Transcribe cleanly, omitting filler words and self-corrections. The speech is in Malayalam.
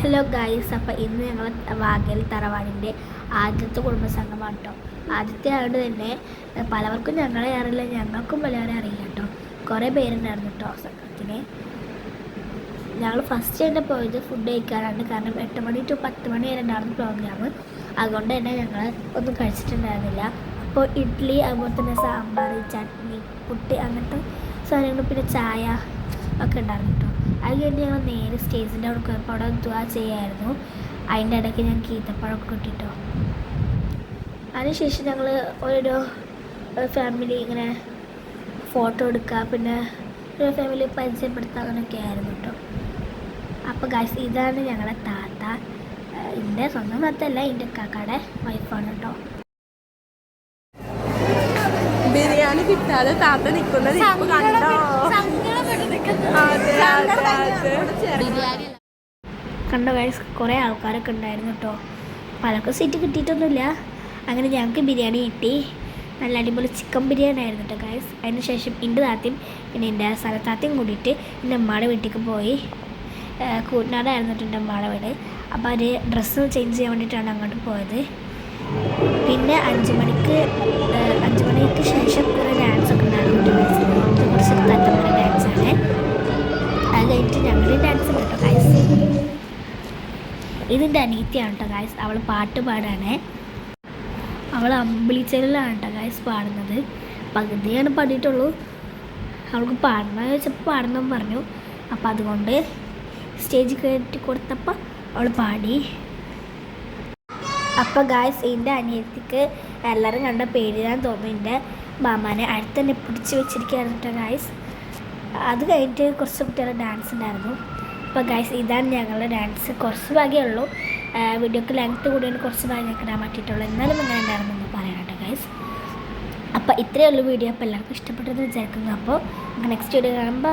ഹലോ ഗൈസ്, അപ്പോൾ ഇന്ന് ഞങ്ങൾ വാഗേൽ തറവാടിൻ്റെ ആദ്യത്തെ കുടുംബസംഗമാണ് കേട്ടോ. ആദ്യത്തെ ആയതുകൊണ്ട് തന്നെ പലവർക്കും ഞങ്ങളെ അറിയില്ല, ഞങ്ങൾക്കും പലവരെ അറിയില്ല കേട്ടോ. കുറേ പേരുണ്ടായിരുന്നു കേട്ടോ സംഘത്തിന്. ഞങ്ങൾ ഫസ്റ്റ് തന്നെ പോയത് ഫുഡ് കഴിക്കാനാണ്. കാരണം 8 മണി to 10 മണി വരെ ഉണ്ടായിരുന്നു പ്രോഗ്രാം. അതുകൊണ്ട് തന്നെ ഞങ്ങൾ ഒന്നും കഴിച്ചിട്ടുണ്ടായിരുന്നില്ല. അപ്പോൾ ഇഡ്ഡലി, അതുപോലെ തന്നെ സാമ്പാർ, ചട്നി, പുട്ട്, അങ്ങനത്തെ സാധനങ്ങൾ, പിന്നെ ചായ ഒക്കെ ഉണ്ടായിരുന്നു കേട്ടോ. അത് കഴിഞ്ഞ് ഞങ്ങൾ നേരെ സ്റ്റേജിൻ്റെ അവിടെ പോയപ്പോൾ അവിടെ ദുആ ചെയ്യായിരുന്നു. അതിൻ്റെ ഇടയ്ക്ക് ഞാൻ ഈത്തപ്പഴമൊക്കെ കിട്ടിട്ടോ. അതിനുശേഷം ഞങ്ങൾ ഓരോ ഫാമിലി ഇങ്ങനെ ഫോട്ടോ എടുക്കുക, പിന്നെ ഒരു ഫാമിലി പരിചയപ്പെടുത്തുക, അങ്ങനെയൊക്കെ ആയിരുന്നു കേട്ടോ. അപ്പോൾ ഗൈസ്, ഇതാണ് ഞങ്ങളുടെ താത്ത. എൻ്റെ സ്വന്തം താത്തല്ല, എൻ്റെ കാക്കയുടെ വൈഫാണ് കേട്ടോ. ബിരിയാണി കിട്ടാതെ താത്ത നിൽക്കുന്നത് കണ്ടോ ഗൈസ്, കുറേ ആൾക്കാരൊക്കെ ഉണ്ടായിരുന്നു കേട്ടോ. പലർക്കും സീറ്റ് കിട്ടിയിട്ടൊന്നുമില്ല. അങ്ങനെ ഞങ്ങൾക്ക് ബിരിയാണി കിട്ടി. നല്ല അടിപൊളി ചിക്കൻ ബിരിയാണി ആയിരുന്നു കേട്ടോ ഗൈസ്. അതിന് ശേഷം എൻ്റെ താത്തയും പിന്നെ എൻ്റെ സ്ഥലത്താത്തയും കൂടിയിട്ട് എൻ്റെ അമ്മയുടെ വീട്ടിലേക്ക് പോയി. കൂറ്റനാടായിരുന്നു എൻ്റെ അമ്മയുടെ വീട്. അപ്പോൾ അവർ ഡ്രസ്സ് ചേഞ്ച് ചെയ്യാൻ വേണ്ടിയിട്ടാണ് അങ്ങോട്ട് പോയത്. പിന്നെ 5 മണിക്ക് ശേഷം കുറേ ഡാൻസൊക്കെ ഉണ്ടായിരുന്നു ഗൈസ്. കുറച്ച് തത്തമ്മ ഡാൻസാണ്. അത് കഴിഞ്ഞിട്ട് ഞങ്ങളുടെ ഡാൻസ് ഉണ്ട് കേട്ടോ ഗൈസ്. ഇതിൻ്റെ അനിയത്തിയാണ് കേട്ടോ ഗൈസ്. അവൾ പാട്ട് പാടാണ്. അവൾ അമ്പിളിച്ചേരലാണ് കേട്ടോ ഗൈസ് പാടുന്നത്. പകുതിയാണ് പാടിയിട്ടുള്ളൂ. അവൾക്ക് പാടണമെന്ന് വെച്ചപ്പോൾ പാടണമെന്ന് പറഞ്ഞു. അപ്പോൾ അതുകൊണ്ട് സ്റ്റേജ് കയറ്റി കൊടുത്തപ്പോൾ അവൾ പാടി. അപ്പോൾ ഗായ്സ്, എൻ്റെ അനിയത്തിക്ക് എല്ലാവരും കണ്ട പേടിയാൻ തോന്നുന്നു. എൻ്റെ മാമാനെ അടുത്ത് തന്നെ പിടിച്ച് വെച്ചിരിക്കുകയായിരുന്നു കേട്ടോ ഗായ്സ്. അത് കഴിഞ്ഞിട്ട് കുറച്ച് കുട്ടികളുടെ ഡാൻസ് ഉണ്ടായിരുന്നു. അപ്പോൾ ഗായ്സ്, ഇതാണ് ഞങ്ങളുടെ ഡാൻസ്. കുറച്ച് ഭാഗമേ ഉള്ളൂ. വീഡിയോക്ക് ലെങ്ത്ത് കൂടിയാണ് കുറച്ച് ഭാഗം ഞങ്ങൾക്ക് ഇടാൻ പറ്റിയിട്ടുള്ളൂ. എന്നാലും ഇങ്ങനെ ഉണ്ടായിരുന്നു എന്ന് പറയാം കേട്ടോ ഗായ്സ്. അപ്പോൾ ഇത്രയേ ഉള്ളൂ വീഡിയോ. അപ്പോൾ എല്ലാവർക്കും ഇഷ്ടപ്പെട്ടെന്ന് വിചാരിക്കുന്നു. അപ്പോൾ നെക്സ്റ്റ് വീഡിയോ കാണുമ്പോൾ